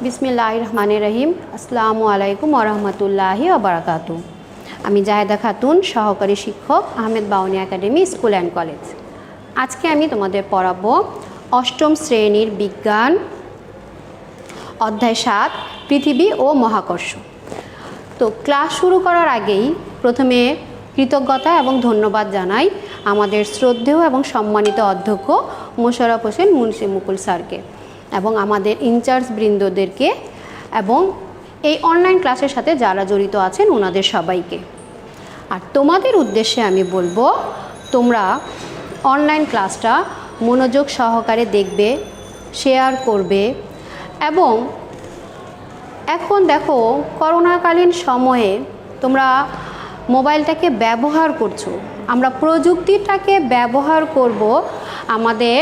बिस्मिल्लाहिर रहमानिर रहीम। अस्सलामु आलैकुम व रहमतुल्लाहि व बाराकातु। আমি জাহেদা খাতুন, সহকারী শিক্ষক, Ahmed Bauni academy school and college. আজকে আমি তোমাদের পড়াবো অষ্টম শ্রেণীর বিজ্ঞান অধ্যায় 7 পৃথিবী ও মহাকর্ষ। তো ক্লাস শুরু করার আগেই প্রথমে কৃতজ্ঞতা এবং ধন্যবাদ জানাই আমাদের শ্রদ্ধেয় এবং সম্মানিত অধ্যক্ষ মোশাররফ হোসেন মুন্সি মুকুল স্যারকে এবং আমাদের ইনচার্জ বৃন্দদেরকে এবং এই অনলাইন ক্লাসের সাথে যারা জড়িত আছেন ওনাদের সবাইকে। আর তোমাদের উদ্দেশ্যে আমি বলবো, তোমরা অনলাইন ক্লাসটা মনোযোগ সহকারে দেখবে, শেয়ার করবে এবং এখন দেখো করোনাকালীন সময়ে তোমরা মোবাইলটাকে ব্যবহার করছো। আমরা প্রযুক্তিটাকে ব্যবহার করব আমাদের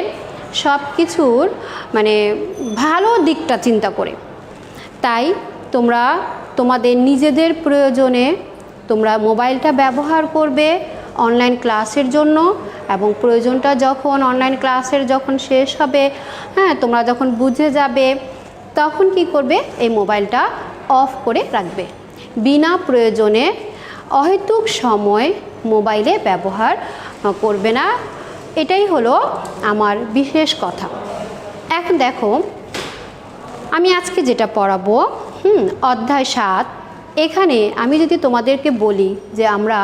সব কিছুর ভালো দিকটা চিন্তা করে। তাই তোমরা তোমাদের নিজেদের প্রয়োজনে তোমরা মোবাইলটা ব্যবহার করবে অনলাইন ক্লাসের জন্য এবং প্রয়োজনটা যখন অনলাইন ক্লাসের যখন শেষ হবে, তোমরা যখন বুঝে যাবে তখন কি করবে, এই মোবাইলটা অফ করে রাখবে। বিনা প্রয়োজনে অহেতুক সময় মোবাইলে ব্যবহার করবে না, এটাই হলো আমার বিশেষ কথা। এখন দেখো আমি আজকে যেটা পড়াবো অধ্যায় 7। এখানে আমি যদি তোমাদেরকে বলি যে আমরা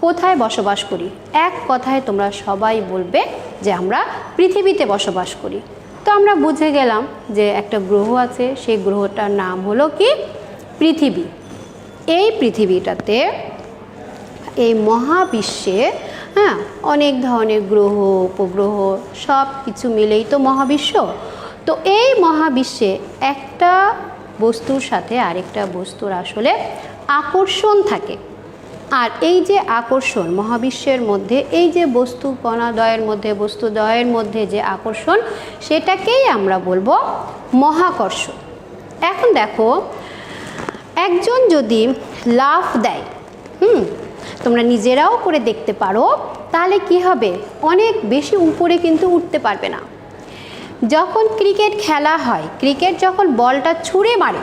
কোথায় বসবাস করি, এক কথায় তোমরা সবাই বলবে যে আমরা পৃথিবীতে বসবাস করি। তো আমরা বুঝে গেলাম যে একটা গ্রহ আছে, সেই গ্রহটার নাম হলো কি পৃথিবী। এই পৃথিবীটাতে এই মহাবিশ্বে অনেক ধরনের গ্রহ উপগ্রহ সব কিছু মিলেই তো মহাবিশ্ব। তো এই মহাবিশ্বে একটা বস্তুর সাথে আরেকটা বস্তুর আসলে আকর্ষণ থাকে। আর এই যে আকর্ষণ মহাবিশ্বের মধ্যে, এই যে বস্তু কণাদ্বয়ের মধ্যে বস্তুদ্বয়ের মধ্যে যে আকর্ষণ, সেটাকেই আমরা বলবো মহাকর্ষ। এখন দেখো একজন যদি লাফ দেয়, তোমরা নিজেরাও করে দেখতে পারো, তাহলে কি হবে, অনেক বেশি উপরে কিন্তু উঠতে পারবে না। যখন ক্রিকেট খেলা হয়, ক্রিকেট যখন বলটা ছুঁড়ে মারে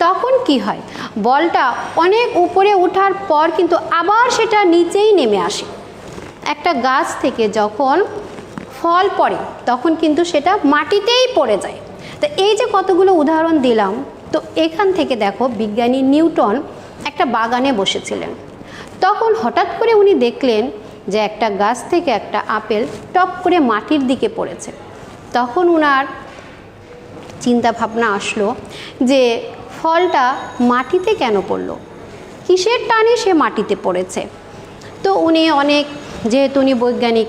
তখন কি হয়, বলটা অনেক উপরে ওঠার পর কিন্তু আবার সেটা নিচেই নেমে আসে। একটা গাছ থেকে যখন ফল পড়ে তখন কিন্তু সেটা মাটিতেই পড়ে যায়। তো এই যে কতগুলো উদাহরণ দিলাম, তো এখান থেকে দেখো বিজ্ঞানী নিউটন একটা বাগানে বসেছিলেন। তখন হঠাৎ করে উনি দেখলেন যে একটা গাছ থেকে একটা আপেল টপ করে মাটির দিকে পড়েছে। তখন উনার চিন্তা ভাবনা আসলো যে ফলটা মাটিতে কেন পড়লো, কিসের টানে সে মাটিতে পড়েছে। তো উনি যেহেতু উনি বৈজ্ঞানিক,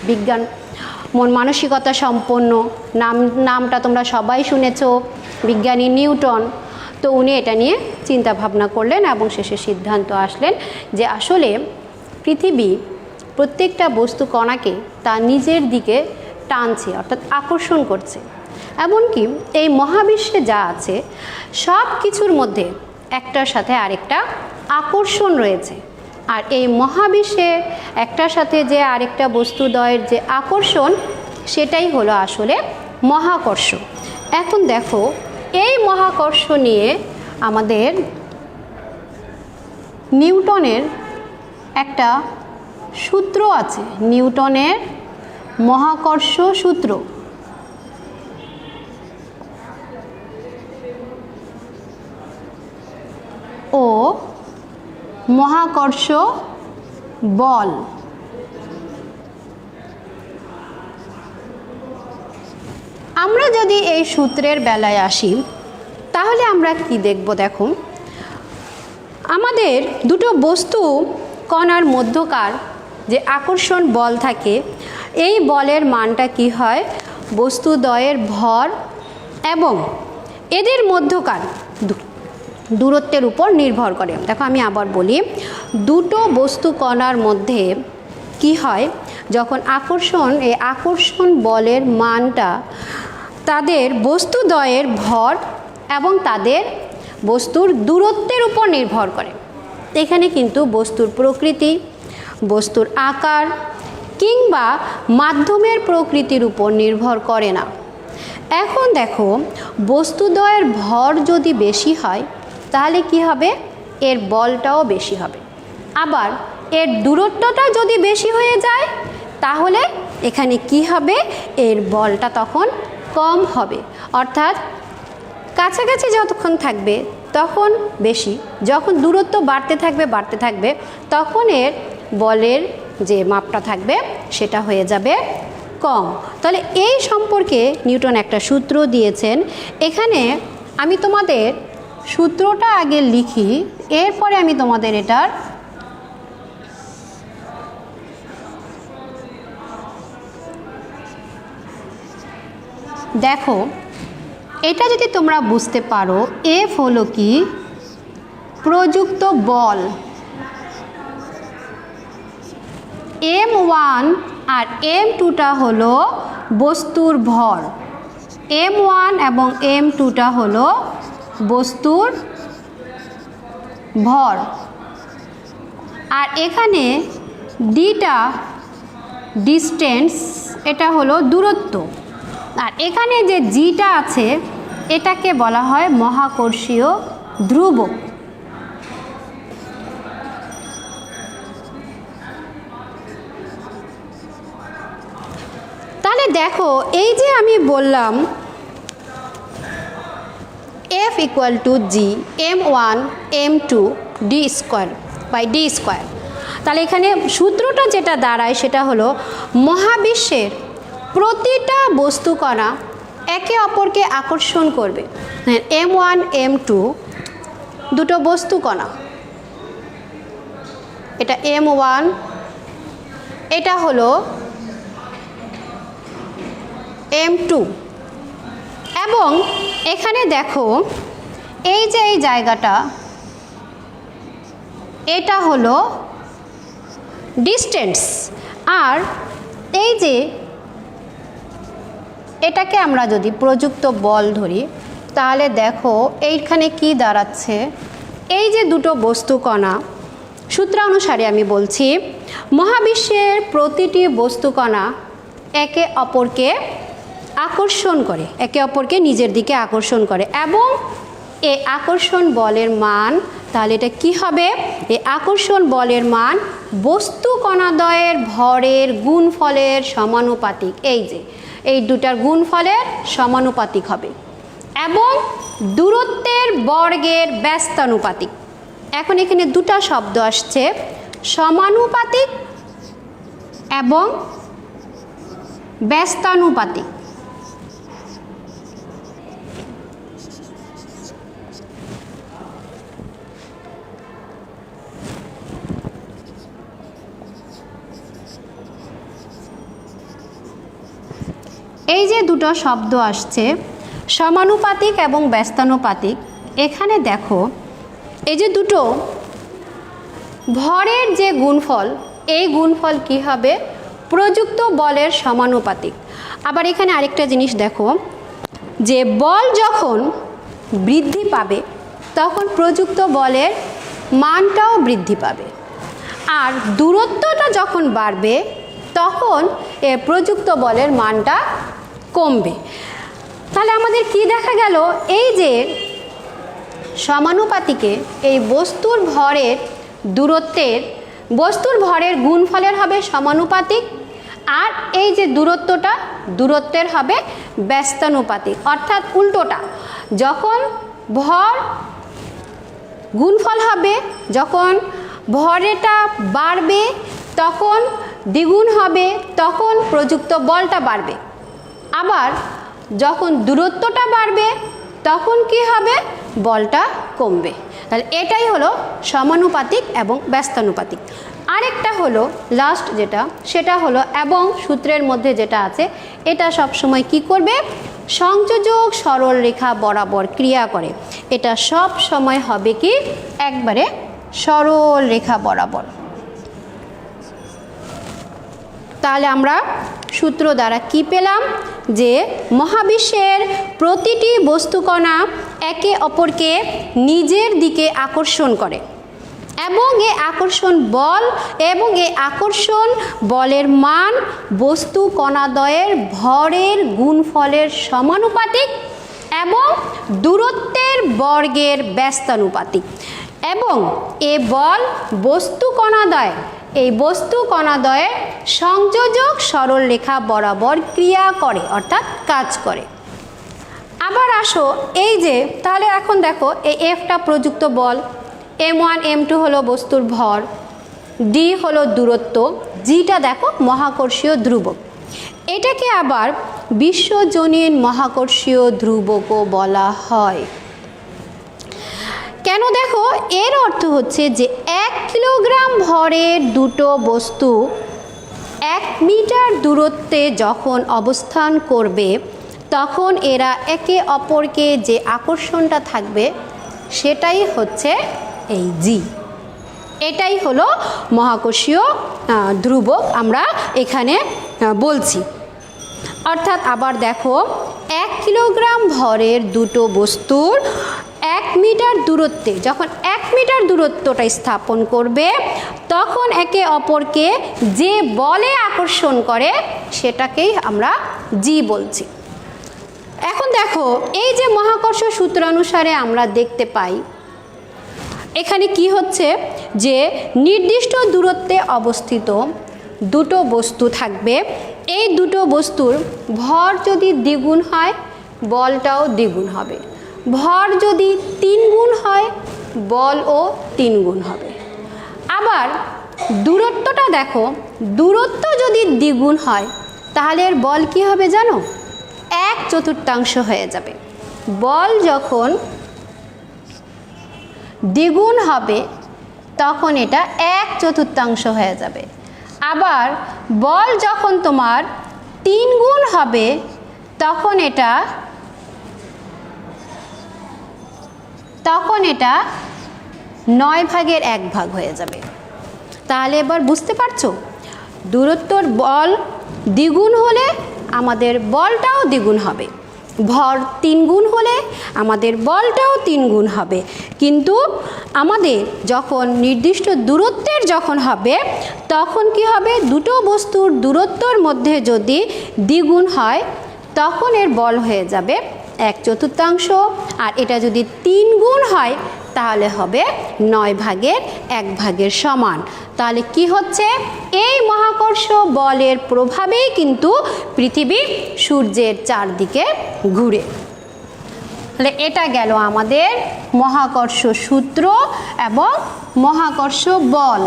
বিজ্ঞান মন মানসিকতা সম্পন্ন, নামটা তোমরা সবাই শুনেছ, বিজ্ঞানী নিউটন। তো উনি এটা নিয়ে চিন্তা ভাবনা করলেন এবং শেষে সিদ্ধান্ত আসলেন যে আসলে পৃথিবী প্রত্যেকটা বস্তু কণাকে তার নিজের দিকে টানছে, অর্থাৎ আকর্ষণ করছে। এমনকি এই মহাবিশ্বে যা আছে সব কিছুর মধ্যে একটার সাথে আরেকটা আকর্ষণ রয়েছে। আর এই মহাবিশ্বে একটার সাথে যে আরেকটা বস্তুদ্বয়ের যে আকর্ষণ, সেটাই হলো আসলে মহাকর্ষ। এখন দেখো এই মহাকর্ষ নিয়ে আমাদের নিউটনের একটা সূত্র আছে, নিউটনের মহাকর্ষ সূত্র। ও মহাকর্ষ বল। আমরা যদি এই সূত্রের বেলায় আসি তাহলে আমরা কি দেখব, দেখো আমাদের দুটো বস্তু কণার মধ্যকার যে আকর্ষণ বল থাকে, এই বলের মানটা কি হয়, বস্তুদ্বয়ের ভর এবং এদের মধ্যকার দূরত্বের উপর নির্ভর করে। দেখো আমি আবার বলি, দুটো বস্তু কণার মধ্যে কি হয়, যখন এই আকর্ষণ বলের মানটা তাদের বস্তুদ্বয়ের ভর এবং তাদের বস্তুর দূরত্বের উপর নির্ভর করে। এখানে কিন্তু বস্তুর প্রকৃতি, বস্তুর আকার কিংবা মাধ্যমের প্রকৃতির উপর নির্ভর করে না। এখন দেখো বস্তুদ্বয়ের ভর যদি বেশি হয় তাহলে কি হবে, এর বলটাও বেশি হবে। আবার এর দূরত্বটা যদি বেশি হয়ে যায় তাহলে এখানে কি হবে, এর বলটা তখন কম হবে। অর্থাৎ কাছাকাছি যতক্ষণ থাকবে তখন বেশি, যখন দূরত্ব বাড়তে থাকবে তখন এর বলের যে মাপটা থাকবে সেটা হয়ে যাবে কম। তাহলে এই সম্পর্কে নিউটন একটা সূত্র দিয়েছেন। এখানে আমি তোমাদের সূত্রটা আগে লিখি, এরপরে আমি তোমাদের এটার দেখো, এটা যদি তোমরা বুঝতে পারো, এফ হলো কি প্রযুক্ত বল, m1 আর m2টা হলো বস্তুর ভর, m1 এবং m2টা হলো বস্তুর ভর। আর এখানে ডিটা ডিস্টেন্স, এটা হলো দূরত্ব। আর এখানে যে জিটা আছে এটাকে বলা হয় মহাকর্ষীয় ধ্রুবক। তাহলে দেখো, এই যে আমি বললাম F equal to G m1 m2 d square by d square, তাহলে এখানে সূত্রটা যেটা দাঁড়ায় সেটা হলো মহাবিশ্বের প্রতিটা বস্তুকণা একে অপরকে আকর্ষণ করবে। m1 m2 দুটো বস্তুকণা, এটা m1, এটা হলো m2, এবং এখানে দেখো এই যে এই জায়গাটা এটা হলো ডিস্টেন্স। আর এই যে এটাকে আমরা যদি প্রযুক্ত বল ধরি তাহলে দেখো এইখানে কি দাঁড়াচ্ছে, এই যে দুটো বস্তুকণা, সূত্রানুসারে আমি বলছি মহাবিশ্বের প্রতিটি বস্তুকণা একে অপরকে আকর্ষণ করে, একে অপরকে নিজের দিকে আকর্ষণ করে, এবং এই আকর্ষণ বলের মান, তাহলে এটা কি হবে, এই আকর্ষণ বলের মান বস্তু কণাদ্বয়ের ভরের গুণফলের সমানুপাতিক। এই যে এই দুটার গুণফলের সমানুপাতিক হবে, এবং দূরত্বের বর্গের ব্যস্তানুপাতিক। এখন এখানে দুটো শব্দ আসছে, সমানুপাতিক এবং ব্যস্তানুপাতিক। এই যে দুটো শব্দ আসছে সমানুপাতিক এবং ব্যস্তানুপাতিক, এখানে দেখো এই যে দুটো ভরের যে গুণফল, এই গুণফল কি হবে, প্রযুক্ত বলের সমানুপাতিক। আবার এখানে আরেকটা জিনিস দেখো, যে বল যখন বৃদ্ধি পাবে তখন প্রযুক্ত বলের মানটাও বৃদ্ধি পাবে, আর দূরত্বটা যখন বাড়বে তখন এর প্রযুক্ত বলের মানটা কমবে। তাহলে আমাদের কি দেখা গেল, এই যে সমানুপাতিকে এই বস্তুর ভরের দূরত্বের, বস্তুর ভরের গুণফলের হবে সমানুপাতিক, আর এই যে দূরত্বটা দূরত্বের হবে ব্যস্তানুপাতিক। অর্থাৎ উল্টোটা, যখন ভর গুণফল হবে, যখন ভরেটা বাড়বে তখন দ্বিগুণ হবে, তখন প্রযুক্ত বলটা বাড়বে। আবার যখন দূরত্বটা বাড়বে তখন কি হবে, বলটা কমবে। তাহলে এটাই হলো সমানুপাতিক এবং ব্যস্তানুপাতিক। আরেকটা হলো লাস্ট যেটা, সেটা হলো এবং সূত্রের মধ্যে যেটা আছে এটা সব সময় কি করবে, সংযোজক সরল রেখা বরাবর ক্রিয়া করে। এটা সব সময় হবে কি, একবারে সরল রেখা বরাবর। তাহলে আমরা সূত্র দ্বারা কি পেলাম, যে মহাবিশ্বের প্রতিটি বস্তুকণা একে অপরকে নিজের দিকে আকর্ষণ করে, এবং এই আকর্ষণ বল এবং এই আকর্ষণ বলের মান বস্তু কণাদ্বয়ের ভরের গুণফলের সমানুপাতিক এবং দূরত্বের বর্গের ব্যস্তানুপাতিক। এবং এ বল বস্তু কণাদ্বয় এই বস্তু কণাদ্বয়ের সংযোজক সরলরেখা বরাবর ক্রিয়া করে অর্থাৎ কাজ করে। আবার আসো এই যে তাহলে এখন দেখো এই এফটা প্রযুক্ত বল, m1 m2 হলো বস্তুর ভর, ডি হলো দূরত্ব, জিটা দেখো মহাকর্ষীয় ধ্রুবক। এটাকে আবার বিশ্বজনীন মহাকর্ষীয় ধ্রুবকও বলা হয়। কেন দেখো এর অর্থ হচ্ছে যে 1 কিলোগ্রাম ভরের দুটো বস্তু 1 মিটার দূরত্বে যখন অবস্থান করবে তখন এরা একে অপরকে যে আকর্ষণটা থাকবে সেটাই হচ্ছে এই জি। এটাই হলো মহাকর্ষীয় ধ্রুবক আমরা এখানে বলছি। অর্থাৎ আবার দেখো 1 কিলোগ্রাম ভরের দুটো বস্তুর 1 মিটার দূরত্বে যখন 1 মিটার দূরত্বটা স্থাপন করবে তখন একে অপরকে যে বলে আকর্ষণ করে সেটাকেই আমরা জি বলছি। এখন দেখো এই যে মহাকর্ষ সূত্রানুসারে আমরা দেখতে পাই এখানে কি হচ্ছে যে নির্দিষ্ট দূরত্বে অবস্থিত দুটো বস্তু থাকবে, এই দুটো বস্তুর ভর যদি দ্বিগুণ হয় বলটাও দ্বিগুণ হবে, ভর যদি 3 গুণ হয় বলও 3 গুণ হবে। আবার দূরত্বটা দেখো, দূরত্ব যদি দ্বিগুণ হয় তাহলে এর বল কি হবে জানো? 1/4 হয়ে যাবে। বল যখন দ্বিগুণ হবে তখন এটা 1/4 হয়ে যাবে। আবার বল যখন তোমার 3 গুণ হবে তখন এটা 9/1 হয়ে যাবে। তাহলে এবার বুঝতে পারছো দূরত্বর বল দ্বিগুণ হলে আমাদের বলটাও দ্বিগুণ হবে, ভর 3 গুণ হলে আমাদের বলটাও 3 গুণ হবে। কিন্তু আমাদের যখন নির্দিষ্ট দূরত্বের যখন হবে তখন কি হবে, দুটো বস্তুর দূরত্বর মধ্যে যদি দ্বিগুণ হয় তখন এর বল হয়ে যাবে 1/4, আর এটা যদি 3 গুণ হয় তাহলে হবে 9/1 সমান। তাহলে কি হচ্ছে, এই মহাকর্ষ বলের প্রভাবেই কিন্তু পৃথিবী সূর্যের চারদিকে ঘুরে। তাহলে এটা গেল আমাদের মহাকর্ষ সূত্র এবং মহাকর্ষ বল।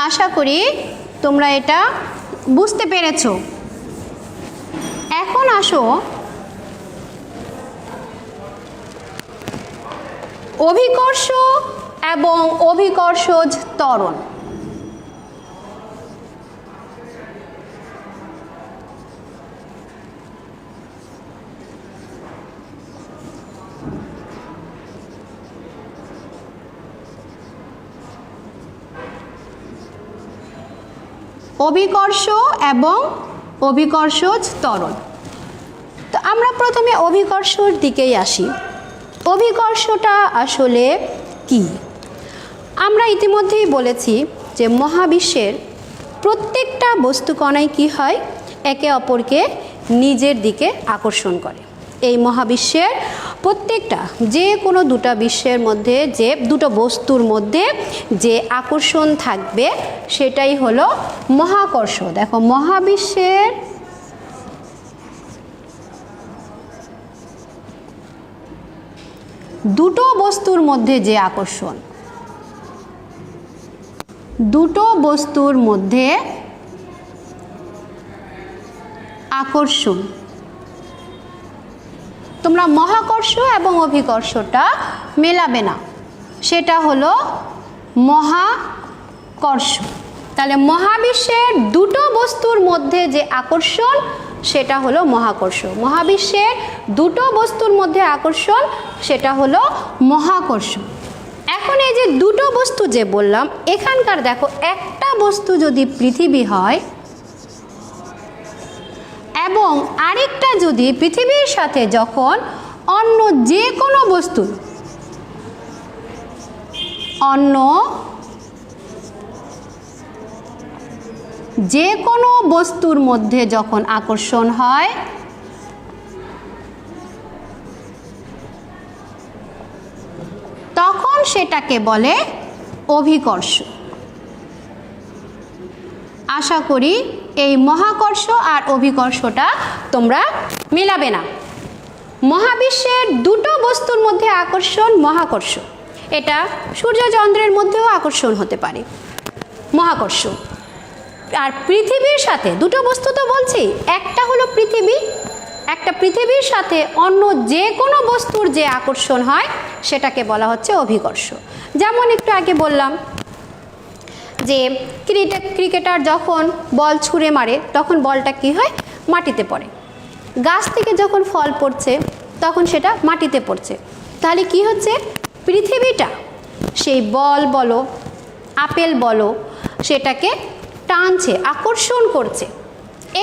আশা করি তোমরা এটা বুঝতে পেরেছো। এখন আসো অভিকর্ষ এবং অভিকর্ষজ ত্বরণ। অভিকর্ষ এবং অভিকর্ষজ ত্বরণ। তো আমরা প্রথমে অভিকর্ষর দিকেই আসি। অভিকর্ষটা আসলে কি? আমরা ইতিমধ্যেই বলেছি যে মহাবিশ্বের প্রত্যেকটা বস্তুকণাই কি হয়, একে অপরকে নিজের দিকে আকর্ষণ করে। এই মহাবিশ্বের প্রত্যেকটা যে কোনো দুটো বিশ্বের মধ্যে যে দুটো বস্তুর মধ্যে যে আকর্ষণ থাকবে সেটাই হলো মহাকর্ষ। দেখো মহাবিশ্বের দুটো বস্তুর মধ্যে যে আকর্ষণ, দুটো বস্তুর মধ্যে আকর্ষণ, তোমরা মহাকর্ষ এবং অভিকর্ষটা মেলাবে না, সেটা হলো মহাকর্ষ। তাহলে মহাবিশ্বের দুটো বস্তুর মধ্যে যে আকর্ষণ সেটা হলো মহাকর্ষ, মহাবিশ্বের দুটো বস্তুর মধ্যে আকর্ষণ সেটা হলো মহাকর্ষ। এখন এই যে দুটো বস্তু যে বললাম, এখানকার দেখো একটা বস্তু যদি পৃথিবী হয় এবং আরেকটা যদি পৃথিবীর সাথে যখন অন্য যে কোনো বস্তু অন্য যে কোনো বস্তুর মধ্যে যখন আকর্ষণ হয় তখন সেটাকে বলে অভিকর্ষ। আশা করি এই মহাকর্ষ আর অভিকর্ষটা তোমরা মেলাবে না। মহাবিশ্বের দুটো বস্তুর মধ্যে আকর্ষণ মহাকর্ষ, এটা সূর্যচন্দ্রের মধ্যেও আকর্ষণ হতে পারে মহাকর্ষ। আর পৃথিবীর সাথে দুটো বস্তু তো বলছি, একটা হলো পৃথিবী, একটা পৃথিবীর সাথে অন্য যে কোনো বস্তুর যে আকর্ষণ হয় সেটাকে বলা হচ্ছে অভিকর্ষ। যেমন একটু আগে বললাম যে ক্রিকেটার যখন বল ছুঁড়ে মারে তখন বলটা কি হয়, মাটিতে পড়ে। গাছ থেকে যখন ফল পড়ছে তখন সেটা মাটিতে পড়ছে। তাহলে কি হচ্ছে, পৃথিবীটা সেই বল বলো আপেল বলো সেটাকে টানছে, আকর্ষণ করছে।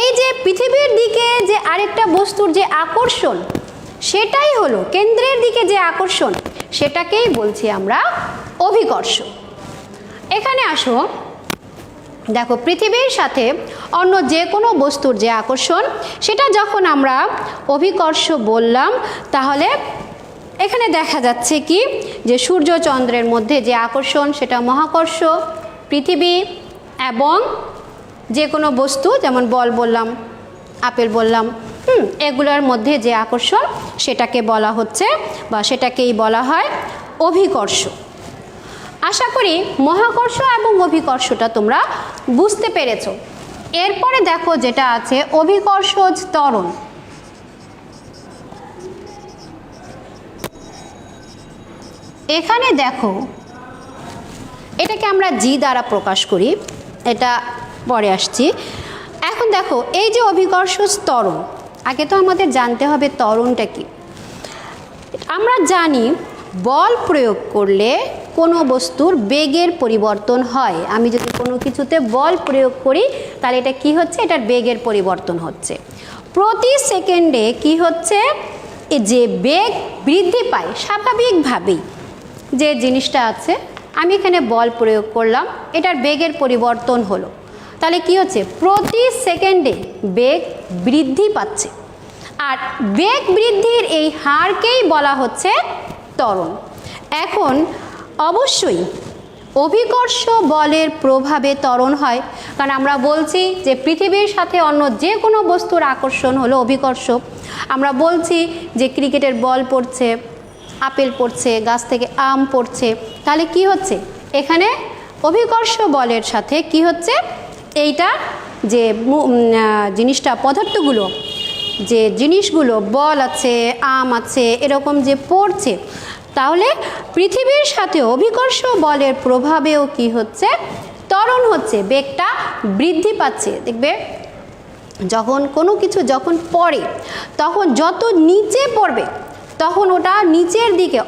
এই যে পৃথিবীর দিকে যে আরেকটা বস্তুর যে আকর্ষণ, সেটাই হলো কেন্দ্রের দিকে যে আকর্ষণ, সেটাকেই বলছি আমরা অভিকর্ষ। এখানে আসো, দেখো পৃথিবীর সাথে অন্য যে কোনো বস্তুর যে আকর্ষণ, সেটা যখন আমরা অভিকর্ষ বললাম, তাহলে এখানে দেখা যাচ্ছে কি যে সূর্য চন্দ্রের মধ্যে যে আকর্ষণ সেটা মহাকর্ষ, পৃথিবী এবং যে কোনো বস্তু যেমন বল বললাম আপেল বললাম এগুলোর মধ্যে যে আকর্ষণ সেটাকে বলা হচ্ছে বা সেটাকেই বলা হয় অভিকর্ষ। আশা করি মহাকর্ষ এবং অভিকর্ষটা তোমরা বুঝতে পেরেছো। এরপরে দেখো যেটা আছে অভিকর্ষজ ত্বরণ। এখানে দেখো এটাকে আমরা জি দ্বারা প্রকাশ করি, এটা পরে আসছি। এখন দেখো এই যে অভিকর্ষজ ত্বরণ, আগে তো আমাদের জানতে হবে ত্বরণটা কি। আমরা জানি বল প্রয়োগ করলে কোনো বস্তুর বেগের পরিবর্তন হয়। আমি যদি কোনো কিছুতে বল প্রয়োগ করি তাহলে এটা কি হচ্ছে, এটার বেগের পরিবর্তন হচ্ছে। প্রতি সেকেন্ডে কি হচ্ছে, যে বেগ বৃদ্ধি পায় স্বাভাবিকভাবেই যে জিনিসটা আছে, আমি এখানে বল প্রয়োগ করলাম, এটার বেগের পরিবর্তন হলো, তাহলে কি হচ্ছে, প্রতি সেকেন্ডে বেগ বৃদ্ধি পাচ্ছে। আর বেগ বৃদ্ধির এই হারকেই বলা হচ্ছে ত্বরণ। এখন অবশ্যই অভিকর্ষ বলের প্রভাবে ত্বরণ হয়, কারণ আমরা বলছি যে পৃথিবীর সাথে অন্য যে কোনো বস্তুর আকর্ষণ হলো অভিকর্ষ। আমরা বলছি যে ক্রিকেটের বল পড়ছে, আপেল পড়ছে, গাছ থেকে আম পড়ছে, তাহলে কি হচ্ছে, এখানে অভিকর্ষ বলের সাথে কি হচ্ছে, এইটা যে জিনিসটা পদার্থগুলো যে জিনিসগুলো বল আছে আম আছে এরকম যে পড়ছে, তাহলে পৃথিবীর সাথে অভিকর্ষ বলের প্রভাবেও কি হচ্ছে, ত্বরণ হচ্ছে, বেগটা বৃদ্ধি পাচ্ছে। দেখবে যখন কোনো কিছু যখন পড়ে তখন যত নিচে পড়বে তখন ওটা নিচের দিকে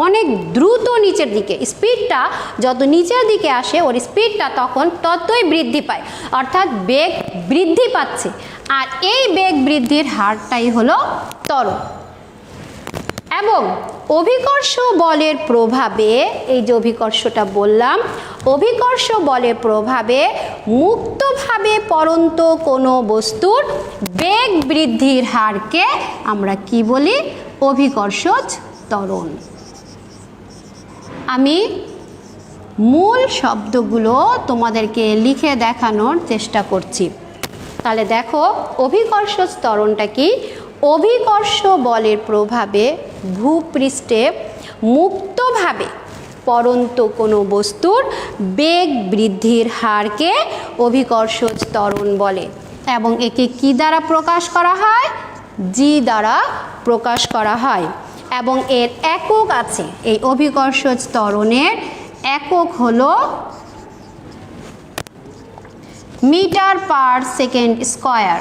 অনেক দ্রুত নিচের দিকে, স্পিডটা যত নিচের দিকে আসে ওর স্পিডটা তখন ততই বৃদ্ধি পায়, অর্থাৎ বেগ বৃদ্ধি পাচ্ছে। আর এই বেগ বৃদ্ধির হারটাই হলো ত্বরণ। এবং অভিকর্ষ বলের প্রভাবে, এই যে অভিকর্ষটা বললাম, অভিকর্ষ বলের প্রভাবে মুক্তভাবে পড়ন্ত কোনো বস্তুর বেগ বৃদ্ধির হারকে আমরা কি বলি, অভিকর্ষজ ত্বরণ। আমি মূল শব্দগুলো তোমাদেরকে লিখে দেখানোর চেষ্টা করছি। তাহলে দেখো অভিকর্ষজ ত্বরণটা কি, অভিকর্ষ বলের প্রভাবে ভূপৃষ্ঠে মুক্তভাবে পড়ন্ত কোনো বস্তুর বেগ বৃদ্ধির হারকে অভিকর্ষজ ত্বরণ বলে। এবং একে কি দ্বারা প্রকাশ করা হয়, জি দ্বারা প্রকাশ করা হয়। এবং এর একক আছে, এই অভিকর্ষজ ত্বরণের একক হলো metre per second square.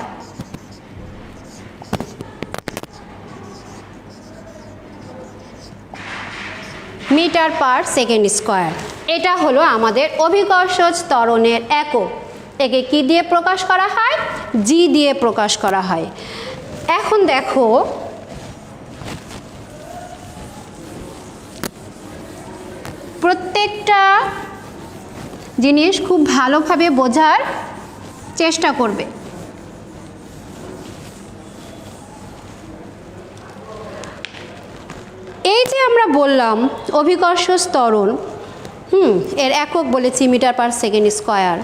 Metre per second square, এটা হলো আমাদের অভিকর্ষজ ত্বরণের একক। একে কি দিয়ে প্রকাশ করা হয়, জি দিয়ে প্রকাশ করা হয়। এখন দেখো প্রত্যেকটা জিনিস খুব ভালোভাবে বোঝার চেষ্টা করবে। এই যে আমরা বললাম অভিকর্ষ ত্বরণ, এর একক বলেছি মিটার পার সেকেন্ড স্কয়ার।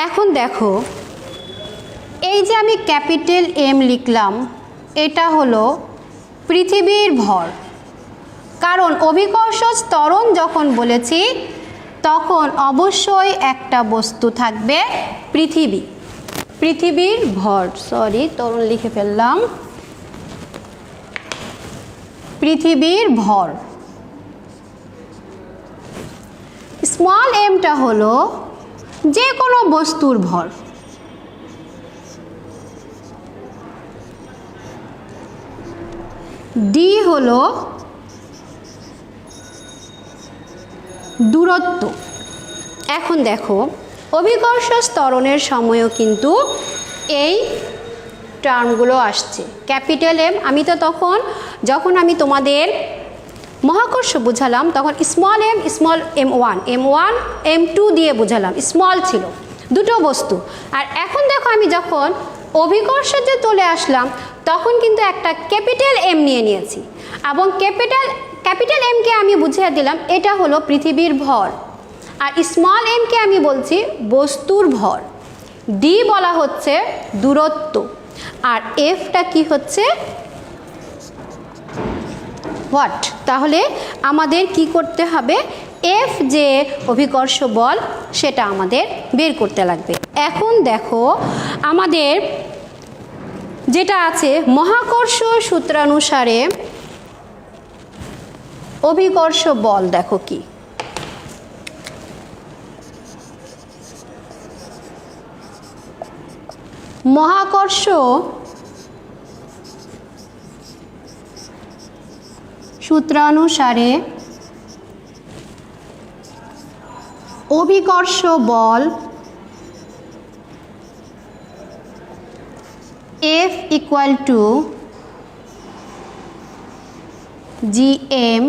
এখন দেখো এই যে আমি ক্যাপিটাল এম লিখলাম, এটা হলো পৃথিবীর ভর। কারণ অভিকর্ষ ত্বরণ যখন বলেছি তখন অবশ্যই একটা বস্তু থাকবে পৃথিবী, পৃথিবীর ভর, ত্বরণ লিখে ফেললাম, পৃথিবীর ভর। স্মল এমটা হলো যে কোনো বস্তুর ভর। ডি হলো দূরত্ব। এখন দেখো অভিকর্ষ ত্বরণের সময়ও কিন্তু এই টার্মগুলো আসছে। ক্যাপিটাল এম, আমি তো যখন আমি তোমাদের মহাকর্ষ বুঝালাম তখন স্মল M1 M2 দিয়ে বুঝালাম, স্মল ছিল দুটো বস্তু। আর এখন দেখো আমি যখন অভিকর্ষে চলে আসলাম তখন কিন্তু একটা ক্যাপিটাল এম নিয়েছি, এবং ক্যাপিটাল এমকে আমি বুঝিয়ে দিলাম এটা হলো পৃথিবীর ভর, আর স্মল এমকে আমি বলছি বস্তুর ভর। ডি বলা হচ্ছে দূরত্ব, আর এফটা কি হচ্ছে হোয়াট। তাহলে আমাদের কি করতে হবে, এফ যে অভিকর্ষ বল সেটা আমাদের বের করতে লাগবে। এখন দেখো আমাদের যেটা আছে মহাকর্ষ সূত্রানুসারে অভিকর্ষ বল, দেখো কি মহাকর্ষ সূত্রানুসারে অভিকর্ষ বল F equal to gm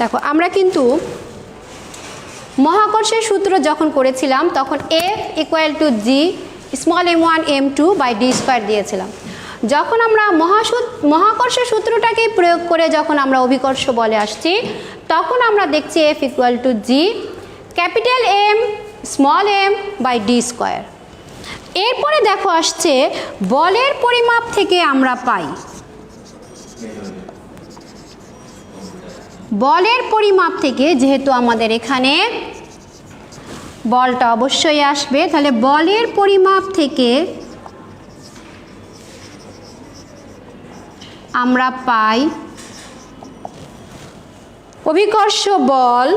দেখো আমরা কিন্তু মহাকর্ষের সূত্র যখন করেছিলাম তখন F equal to G small m1 m2 by d square দিয়েছিলাম। যখন আমরা মহাকর্ষ সূত্রটাকে প্রয়োগ করে যখন আমরা অভিকর্ষ বলে আসছি তখন আমরা দেখছি F equal to G capital M small m by d square. এরপরে দেখো আসছে বলের পরিমাপ থেকে আমরা পাই, বলের পরিমাপ থেকে যেহেতু আমাদের এখানে বলটা অবশ্যই আসবে, তাহলে বলের পরিমাপ থেকে আমরা পাই অভিকর্ষ বল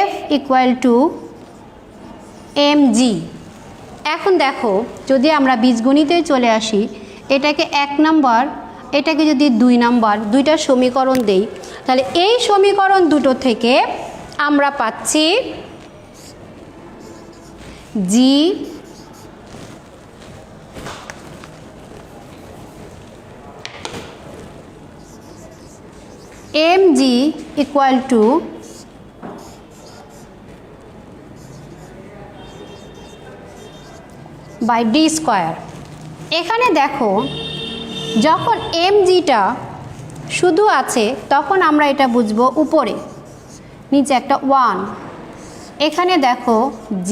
F equal to mg। এখন দেখো যদি আমরা বীজগণিতে চলে আসি, এটাকে 1 নাম্বার, এটাকে যদি 2 নাম্বার, দুইটা সমীকরণ দেই, তাহলে এই সমীকরণ দুটো থেকে আমরা পাচ্ছি G mg equal to by d square. এখানে দেখো যখন mgটা শুধু আছে তখন আমরা এটা বুঝবো উপরে, নিচে একটা 1, এখানে দেখো g,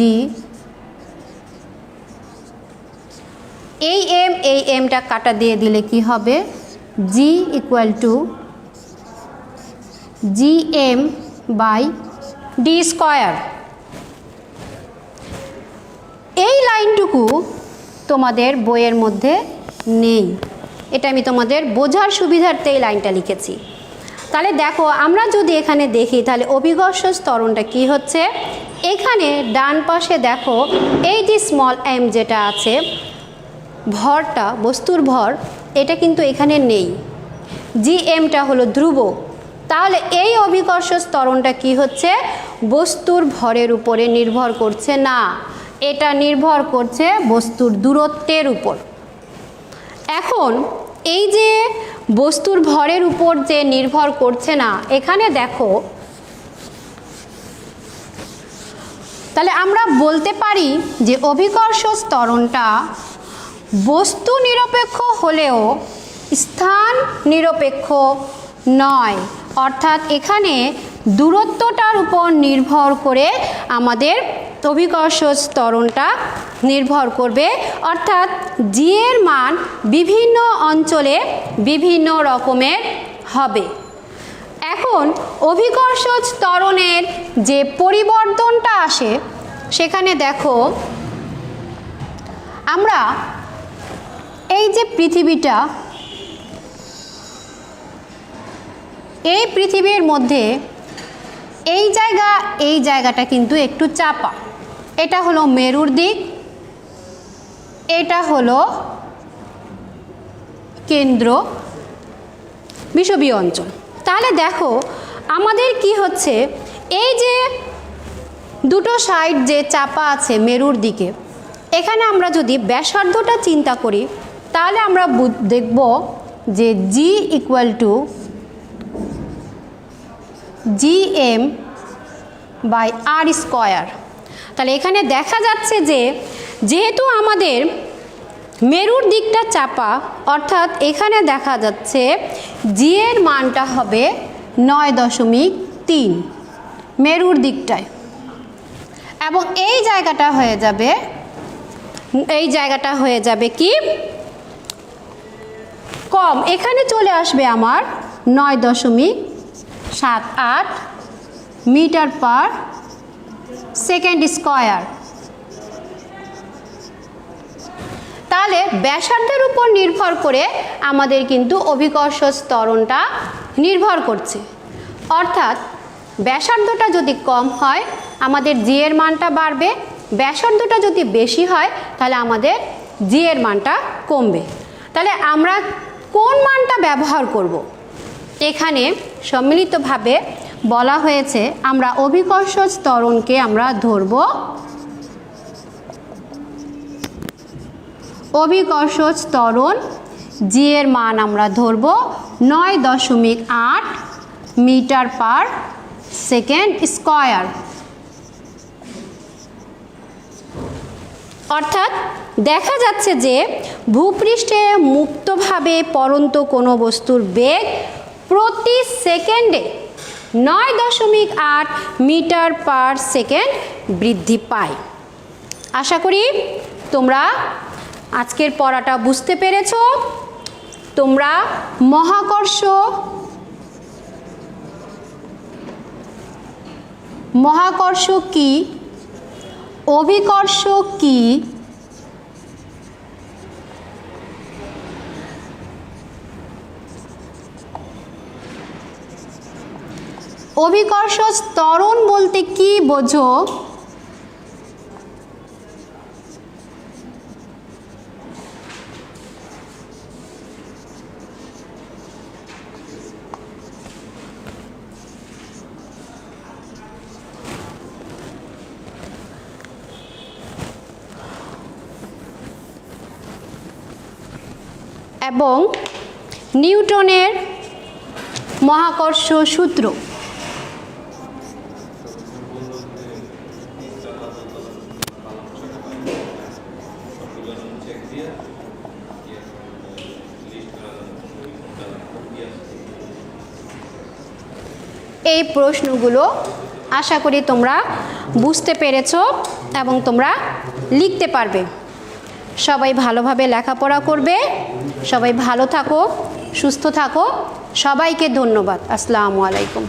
এই mটা কাটা দিয়ে দিলে কি হবে, g equal to gm by d square. এই লাইনটুকু তোমাদের বইয়ের মধ্যে নেই, এটা আমি তোমাদের বোঝার সুবিধার্থে এই লাইনটা লিখেছি। তাহলে দেখো আমরা যদি এখানে দেখি তাহলে অভিকর্ষ ত্বরণটা কি হচ্ছে, এখানে ডান পাশে দেখো এই যে স্মল m যেটা আছে ভরটা, বস্তুর ভর, এটা কিন্তু এখানে নেই। জিএমটা হলো ধ্রুবক, তাহলে এই অভিকর্ষ ত্বরণটা কি হচ্ছে? বস্তুর ভরের উপরে নির্ভর করছে না, এটা নির্ভর করছে বস্তুর দূরত্বের উপর। এখন এই যে বস্তুর ভরের উপর যে নির্ভর করছে না, এখানে দেখো, তাহলে আমরা বলতে পারি যে অভিকর্ষ ত্বরণটা বস্তু নিরপেক্ষ হলেও স্থান নিরপেক্ষ নয়, অর্থাৎ এখানে দূরত্বটার উপর নির্ভর করে আমাদের অভিকর্ষ ত্বরণটা নির্ভর করবে, অর্থাৎ জি এর মান বিভিন্ন অঞ্চলে বিভিন্ন রকমের হবে। এখন অভিকর্ষ ত্বরণের যে পরিবর্তনটা আসে, সেখানে দেখো আমরা এই যে পৃথিবীটা, এই পৃথিবীর মধ্যে এই জায়গাটা কিন্তু একটু চাপা, এটা হলো মেরুর দিক, এটা হলো কেন্দ্র বিষুবীয় অঞ্চল। তাহলে দেখো আমাদের কি হচ্ছে, এই যে দুটো সাইড যে চাপা আছে মেরুর দিকে, এখানে আমরা যদি ব্যাসার্ধটা চিন্তা করি, তাহলে আমরা দেখব যে G equal to GM by R square. তাহলে এখানে দেখা যাচ্ছে যে যেহেতু আমাদের মেরুর দিকটা চাপা, অর্থাৎ এখানে দেখা যাচ্ছে জি এর মানটা হবে 9.3 মেরুর দিকটায়, এবং এই জায়গাটা হয়ে যাবে কি কম, এখানে চলে আসবে আমার 9.78 মিটার পার সেকেন্ড স্কয়ার। তাহলে ব্যাসার্ধের উপর নির্ভর করে আমাদের কিন্তু অভিকর্ষ ত্বরণটা নির্ভর করছে, অর্থাৎ ব্যাসার্ধটা যদি কম হয় আমাদের জি এর মানটা বাড়বে, ব্যাসার্ধটা যদি বেশি হয় তাহলে আমাদের জি এর মানটা কমবে। তাহলে আমরা কোন মানটা ব্যবহার করব? এখানে সম্মিলিতভাবে বলা হয়েছে আমরা অভিকর্ষ ত্বরণকে আমরা ধরব অভিকর্ষ ত্বরণ জি এর মান আমরা ধরব 9.8 মিটার পার সেকেন্ড স্কয়ার। অর্থাৎ দেখা যাচ্ছে যে ভূপৃষ্ঠে মুক্তভাবে পরন্ত কোনো বস্তুর বেগ প্রতি সেকেন্ডে 9.8 মিটার পার সেকেন্ড বৃদ্ধি পায়। আশা করি তোমরা আজকের পড়াটা বুঝতে পেরেছো। তোমরা মহাকর্ষ কি, অভিকর্ষ কি, অভিকর্ষ ত্বরণ বলতে কি বোঝো, এবং নিউটনের মহাকর্ষ সূত্র। এই প্রশ্নগুলো আশা করি তোমরা বুঝতে পেরেছো এবং তোমরা লিখতে পারবে। সবাই ভালোভাবে লেখাপড়া করবে, সবাই ভালো থাকো, সুস্থ থাকো, সবাইকে ধন্যবাদ। আসসালামু আলাইকুম।